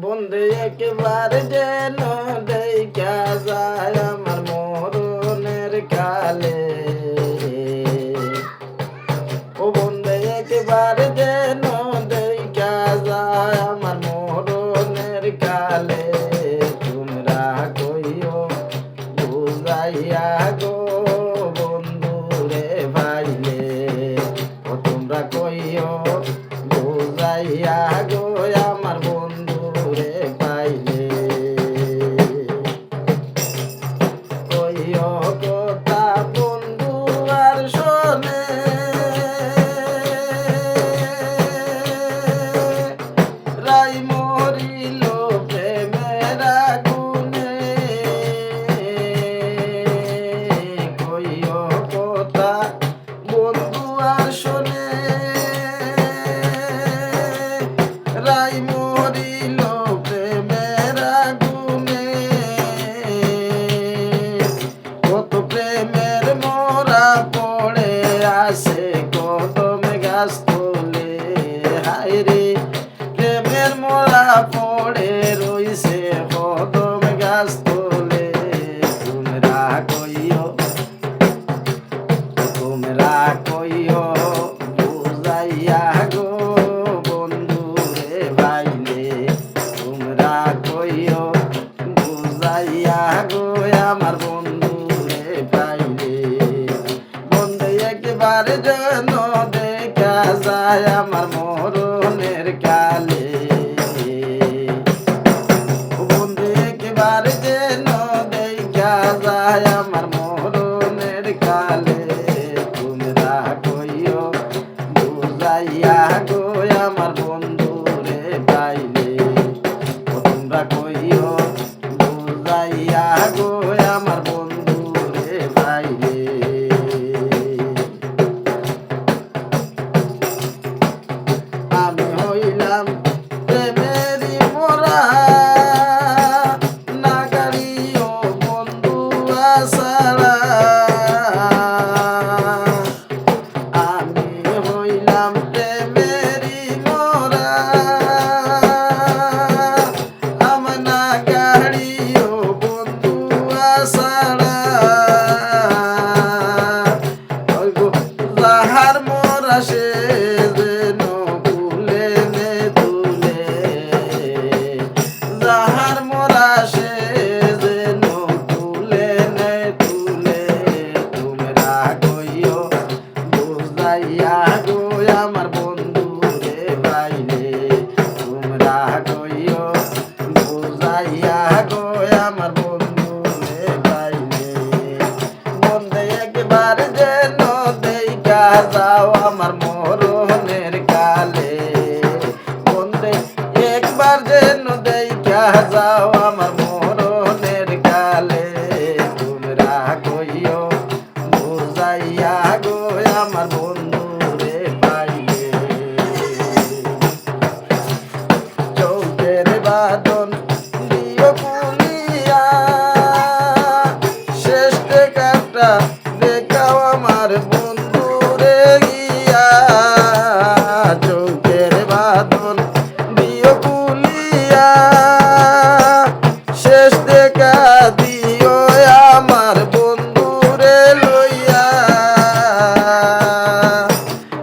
বন্ধু একবার যেন দেখা যায় আমার মরণের কালে। ও বন্ধু একবার যেন দেখা যায় আমার মরণের কালে। তোমরা কইও বুঝাইয়া গো বন্ধু রে ভাইলে। ও তোমরা কইও বুঝাইয়া গো আমার বন্ধু রে পাইলে। কইও কথা বন্ধু আর শোনে, রাই মরিল প্রেমের আগুনে। কইও কথা বন্ধু আর শোনে, রাই মরিল প্রেমের আগুনে। কত প্রেমের মোরা পড়ে আসে কদম গাছ তোলে। হায়রে প্রেমের মোরা পড়ে রইছে কদম গাছ তোলে। তোমরা কইও তোমরা কইও বুঝাইয়া গো বন্ধু রে ভাইলে। তোমরা কইও বুঝাইয়া গো আমার বন্ধু রে পাইলে। বন্ধু একবার যেন দেখা যায় আমার মরণের কালে। বন্ধু একবার যেন দেখা যায় আমার মরণের কালে। তোমরা কইও বুঝাইয়া গো আমার বন্ধু রে পাইলে। তোমরা কইও বুঝাইয়া গো আমার বন্ধু রে পাইলে। আমি হইলাম প্রেমেরই মোরা, না গাড়িও বন্ধু আসারা। আমি হইলাম প্রেমেরই মোরা, আমার না গাড়িও বন্ধু আসারা। যাহার মোরা সে যেন কুলে নে তুলে। যাহার মোরা সে যেন কুলে নে তুলে। তোমরা কইও বুঝাইয়া গো আমার বন্ধু রে পাইলে। তোমরা কইও বুঝাইয়া গো আমার বন্ধু রে পাইলে। বন্ধু একবার যেন দেখা যাও আমার মরণের কালে। বন্ধু একবার যেন দেখা যাও আমার মরণের কালে। তোমরা কইও বুঝাইয়া গো আমার বন্ধু রে পাইলে। চৌকের বাদন দিও কুলিয়া, শেষ দেখাটা দেখাও আমার বন্ধু রে গিয়া। চৌকের বাদন দিও কুলিয়া, শেষ দেখা দিও আমার বন্ধু রে লইয়া।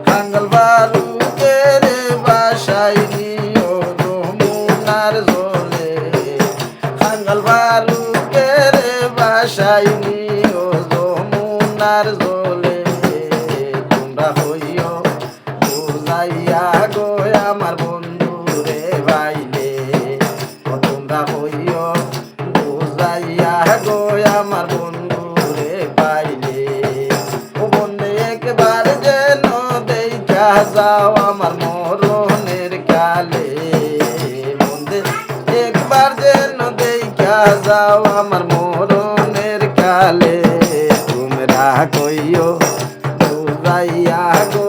কাঙ্গাল বালুকের বাসায় নিও যমুনার জলে। কাঙ্গাল বালুকের বাসায় নিও যমুনার জলে। তোমরা হইও বুঝাইয়া গো আমার বন্ধু রে ভাইলে। তোমরা হইও বুঝাইয়া গো আমার বন্ধু রে পাইলে। ও বন্ধু একবার যেন দেখা যাও আমার মরণের কালে। বন্ধু একবার যেন দেখা যাও আমার মরণের কালে। তোমরা কইও বুঝাইয়া গো